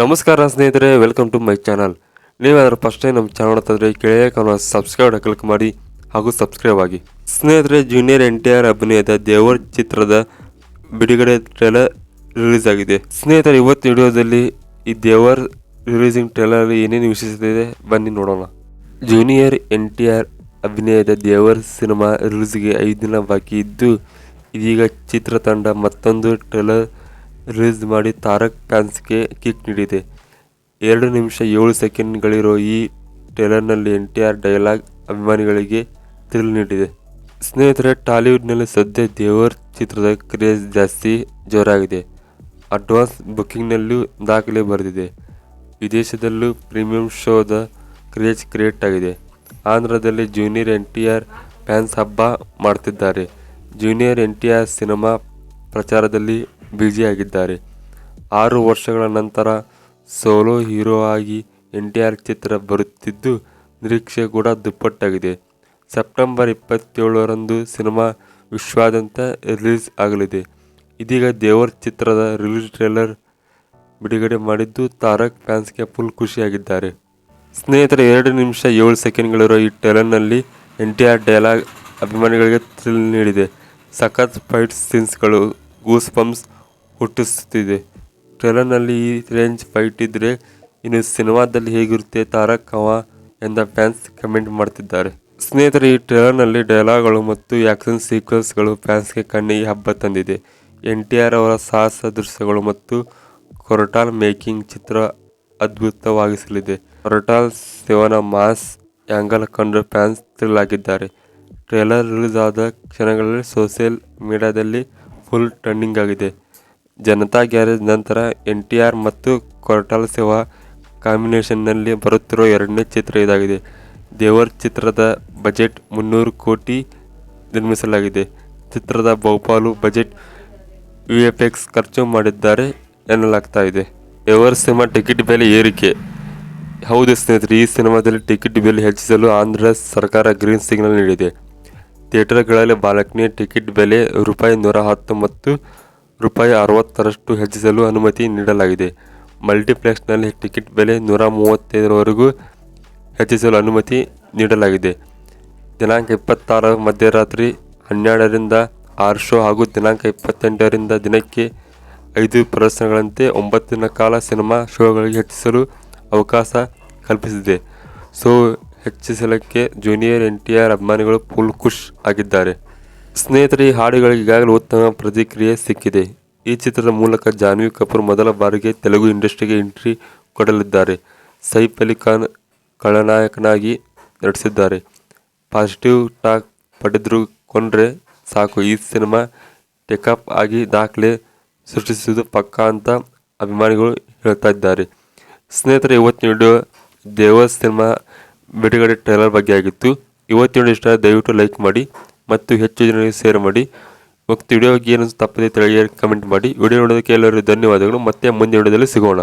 ನಮಸ್ಕಾರ ಸ್ನೇಹಿತರೆ, welcome to my channel. ನೀವೇನಾದ್ರೂ ಫಸ್ಟ್ ಟೈಮ್ ನಮ್ಮ ಚಾನಲ್ ನೋಡ್ತಿದ್ರೆ ಕೆಳಗೆ ಸಬ್ಸ್ಕ್ರೈಬ್ ಕ್ಲಿಕ್ ಮಾಡಿ ಹಾಗೂ ಸಬ್ಸ್ಕ್ರೈಬ್ ಆಗಿ. ಸ್ನೇಹಿತರೆ, ಜೂನಿಯರ್ NTR ಅಭಿನಯದ ದೇವರ್ ಚಿತ್ರದ ಬಿಡುಗಡೆ ಟ್ರೇಲರ್ ರಿಲೀಸ್ ಆಗಿದೆ. ಸ್ನೇಹಿತರೆ, ಇವತ್ತು ವಿಡಿಯೋದಲ್ಲಿ ಈ ದೇವರ್ ರಿಲೀಸಿಂಗ್ ಟ್ರೇಲರ್ ಏನೇನು ವಿಶೇಷತೆ ಇದೆ ಬನ್ನಿ ನೋಡೋಣ. ಜೂನಿಯರ್ NTR ಅಭಿನಯದ ದೇವರ್ ಸಿನಿಮಾ ರಿಲೀಸ್ಗೆ 5 ದಿನ ಬಾಕಿ ಇದ್ದು, ಇದೀಗ ಚಿತ್ರತಂಡ ಮತ್ತೊಂದು ಟ್ರೇಲರ್ ರಿಲೀಸ್ ಮಾಡಿ ತಾರಕ್ ಫ್ಯಾನ್ಸ್ಗೆ ಕಿಕ್ ನೀಡಿದೆ. 2 ನಿಮಿಷ 7 ಸೆಕೆಂಡ್ಗಳಿರೋ ಈ ಟ್ರೇಲರ್ನಲ್ಲಿ NTR ಡೈಲಾಗ್ ಅಭಿಮಾನಿಗಳಿಗೆ ಥ್ರಿಲ್ ನೀಡಿದೆ. ಸ್ನೇಹಿತರೆ, ಟಾಲಿವುಡ್ನಲ್ಲಿ ಸದ್ಯ ದೇವರ್ ಚಿತ್ರದ ಕ್ರೇಜ್ ಜಾಸ್ತಿ ಜೋರಾಗಿದೆ. ಅಡ್ವಾನ್ಸ್ ಬುಕ್ಕಿಂಗ್ನಲ್ಲೂ ದಾಖಲೆ ಬರೆದಿದೆ. ವಿದೇಶದಲ್ಲೂ ಪ್ರೀಮಿಯಂ ಶೋದ ಕ್ರೇಜ್ ಕ್ರಿಯೇಟ್ ಆಗಿದೆ. ಆಂಧ್ರದಲ್ಲಿ ಜೂನಿಯರ್ NTR ಫ್ಯಾನ್ಸ್ ಹಬ್ಬ ಮಾಡ್ತಿದ್ದಾರೆ. ಜೂನಿಯರ್ NTR ಸಿನಿಮಾ ಪ್ರಚಾರದಲ್ಲಿ ಬ್ಯುಸಿಯಾಗಿದ್ದಾರೆ. 6 ವರ್ಷಗಳ ನಂತರ ಸೋಲೋ ಹೀರೋ ಆಗಿ NTR ಚಿತ್ರ ಬರುತ್ತಿದ್ದು, ನಿರೀಕ್ಷೆ ಕೂಡ ದುಪ್ಪಟ್ಟಾಗಿದೆ. ಸೆಪ್ಟೆಂಬರ್ 27ರಂದು ಸಿನಿಮಾ ವಿಶ್ವಾದ್ಯಂತ ರಿಲೀಸ್ ಆಗಲಿದೆ. ಇದೀಗ ದೇವರ್ ಚಿತ್ರದ ರಿಲೀಸ್ ಟ್ರೇಲರ್ ಬಿಡುಗಡೆ ಮಾಡಿದ್ದು, ತಾರಕ್ ಫ್ಯಾನ್ಸ್ಗೆ ಫುಲ್ ಖುಷಿಯಾಗಿದ್ದಾರೆ. ಸ್ನೇಹಿತರೆ, 2 ನಿಮಿಷ 7 ಸೆಕೆಂಡ್ಗಳಿರೋ ಈ ಟ್ರೇಲರ್ನಲ್ಲಿ NTR ಡೈಲಾಗ್ ಅಭಿಮಾನಿಗಳಿಗೆ ಥ್ರಿಲ್ ನೀಡಿದೆ. ಸಖತ್ ಫೈಟ್ ಸೀನ್ಸ್ಗಳು ಗೂಸ್ ಬಂಪ್ಸ್ ಹುಟ್ಟಿಸುತ್ತಿದೆ. ಟ್ರೇಲರ್ನಲ್ಲಿ ಈ ರೇಂಜ್ ಫೈಟ್ ಇದ್ರೆ ಇನ್ನು ಸಿನಿಮಾದಲ್ಲಿ ಹೇಗಿರುತ್ತೆ ತಾರಕ್ ಅವ ಎಂದ ಫ್ಯಾನ್ಸ್ ಕಮೆಂಟ್ ಮಾಡ್ತಿದ್ದಾರೆ. ಸ್ನೇಹಿತರೆ, ಈ ಟ್ರೇಲರ್ನಲ್ಲಿ ಡೈಲಾಗ್ಗಳು ಮತ್ತು ಆ್ಯಕ್ಷನ್ ಸೀಕ್ವೆನ್ಸ್ಗಳು ಫ್ಯಾನ್ಸ್ಗೆ ಕಣ್ಣಿಗೆ ಹಬ್ಬ ತಂದಿದೆ. NTR ಅವರ ಸಾಹಸ ದೃಶ್ಯಗಳು ಮತ್ತು ಕೊರಟಾಲ್ ಮೇಕಿಂಗ್ ಚಿತ್ರ ಅದ್ಭುತವಾಗಿಸಲಿದೆ. ಕೊರಟಾಲ್ ಶಿವನ ಮಾಸ್ ಆ್ಯಂಗಲ್ ಕಂಡು ಫ್ಯಾನ್ಸ್ ಥ್ರಿಲ್ ಆಗಿದ್ದಾರೆ. ಟ್ರೇಲರ್ ರಿಲೀಸ್ ಆದ ಕ್ಷಣಗಳಲ್ಲಿ ಸೋಷಿಯಲ್ ಮೀಡಿಯಾದಲ್ಲಿ ಫುಲ್ ಟ್ರೆಂಡಿಂಗ್ ಆಗಿದೆ. ಜನತಾ ಗ್ಯಾರೇಜ್ ನಂತರ NTR ಮತ್ತು ಕೊರಟಾಲ್ ಶಿವ ಕಾಂಬಿನೇಷನ್ನಲ್ಲಿ ಬರುತ್ತಿರೋ 2ನೇ ಚಿತ್ರ ಇದಾಗಿದೆ. ದೇವರ್ ಚಿತ್ರದ ಬಜೆಟ್ 300 ಕೋಟಿ ನಿರ್ಮಿಸಲಾಗಿದೆ. ಚಿತ್ರದ ಬಹುಪಾಲು ಬಜೆಟ್ VFX ಖರ್ಚು ಮಾಡಿದ್ದಾರೆ ಎನ್ನಲಾಗ್ತಾ ಇದೆ. ದೇವರ್ ಸಿನಿಮಾ ಟಿಕೆಟ್ ಬೆಲೆ ಏರಿಕೆ. ಹೌದು ಸ್ನೇಹಿತರೆ, ಈ ಸಿನಿಮಾದಲ್ಲಿ ಟಿಕೆಟ್ ಬೆಲೆ ಹೆಚ್ಚಿಸಲು ಆಂಧ್ರ ಸರ್ಕಾರ ಗ್ರೀನ್ ಸಿಗ್ನಲ್ ನೀಡಿದೆ. ಥಿಯೇಟರ್ಗಳಲ್ಲಿ ಬಾಲ್ಕನಿ ಟಿಕೆಟ್ ಬೆಲೆ ₹110 ಮತ್ತು ₹60ರಷ್ಟು ಹೆಚ್ಚಿಸಲು ಅನುಮತಿ ನೀಡಲಾಗಿದೆ. ಮಲ್ಟಿಪ್ಲೆಕ್ಸ್ನಲ್ಲಿ ಟಿಕೆಟ್ ಬೆಲೆ ₹135ವರೆಗೂ ಹೆಚ್ಚಿಸಲು ಅನುಮತಿ ನೀಡಲಾಗಿದೆ. ದಿನಾಂಕ 26 ಮಧ್ಯರಾತ್ರಿ 12ರಿಂದ 6 ಶೋ ಹಾಗೂ ದಿನಾಂಕ 28ರಿಂದ ದಿನಕ್ಕೆ 5 ಪ್ರದರ್ಶನಗಳಂತೆ 9 ದಿನ ಕಾಲ ಸಿನಿಮಾ ಶೋಗಳಿಗೆ ಹೆಚ್ಚಿಸಲು ಅವಕಾಶ ಕಲ್ಪಿಸಿದೆ. ಶೋ ಹೆಚ್ಚಿಸಲಿಕ್ಕೆ ಜೂನಿಯರ್ NTR ಅಭಿಮಾನಿಗಳು ಫುಲ್ ಖುಷ್ ಆಗಿದ್ದಾರೆ. ಸ್ನೇಹಿತರೆ, ಈ ಹಾಡುಗಳಿಗೆ ಈಗಾಗಲೇ ಉತ್ತಮ ಪ್ರತಿಕ್ರಿಯೆ ಸಿಕ್ಕಿದೆ. ಈ ಚಿತ್ರದ ಮೂಲಕ ಜಾನ್ವಿ ಕಪೂರ್ ಮೊದಲ ಬಾರಿಗೆ ತೆಲುಗು ಇಂಡಸ್ಟ್ರಿಗೆ ಎಂಟ್ರಿ ಕೊಡಲಿದ್ದಾರೆ. ಸೈಫ್ ಅಲಿ ಖಾನ್ ಖಳನಾಯಕನಾಗಿ ನಟಿಸಿದ್ದಾರೆ. ಪಾಸಿಟಿವ್ ಟಾಕ್ ಪಡೆದುಕೊಂಡ್ರೆ ಸಾಕು, ಈ ಸಿನಿಮಾ ಟೇಕಪ್ ಆಗಿ ದಾಖಲೆ ಸೃಷ್ಟಿಸುವುದು ಪಕ್ಕಾ ಅಂತ ಅಭಿಮಾನಿಗಳು ಹೇಳ್ತಾ ಇದ್ದಾರೆ. ಸ್ನೇಹಿತರೆ, ಇವತ್ತಿನ ವಿಡಿಯೋ ದೇವರ್ ಸಿನಿಮಾ ಬಿಡುಗಡೆ ಟ್ರೇಲರ್ ಬಗ್ಗೆ ಆಗಿತ್ತು. ಇವತ್ತಿನ ವಿಡಿಯೋ ಇಷ್ಟ ದಯವಿಟ್ಟು ಲೈಕ್ ಮಾಡಿ ಮತ್ತು ಹೆಚ್ಚು ಜನರಿಗೆ ಶೇರ್ ಮಾಡಿ. ಮತ್ತು ವಿಡಿಯೋ ಬಗ್ಗೆ ಏನು ತಪ್ಪದೆ ತಿಳಿಯ ಕಮೆಂಟ್ ಮಾಡಿ. ವಿಡಿಯೋ ನೋಡೋದಕ್ಕೆ ಎಲ್ಲರಿಗೂ ಧನ್ಯವಾದಗಳು. ಮತ್ತೆ ಮುಂದಿನ ವಿಡಿಯೋದಲ್ಲಿ ಸಿಗೋಣ.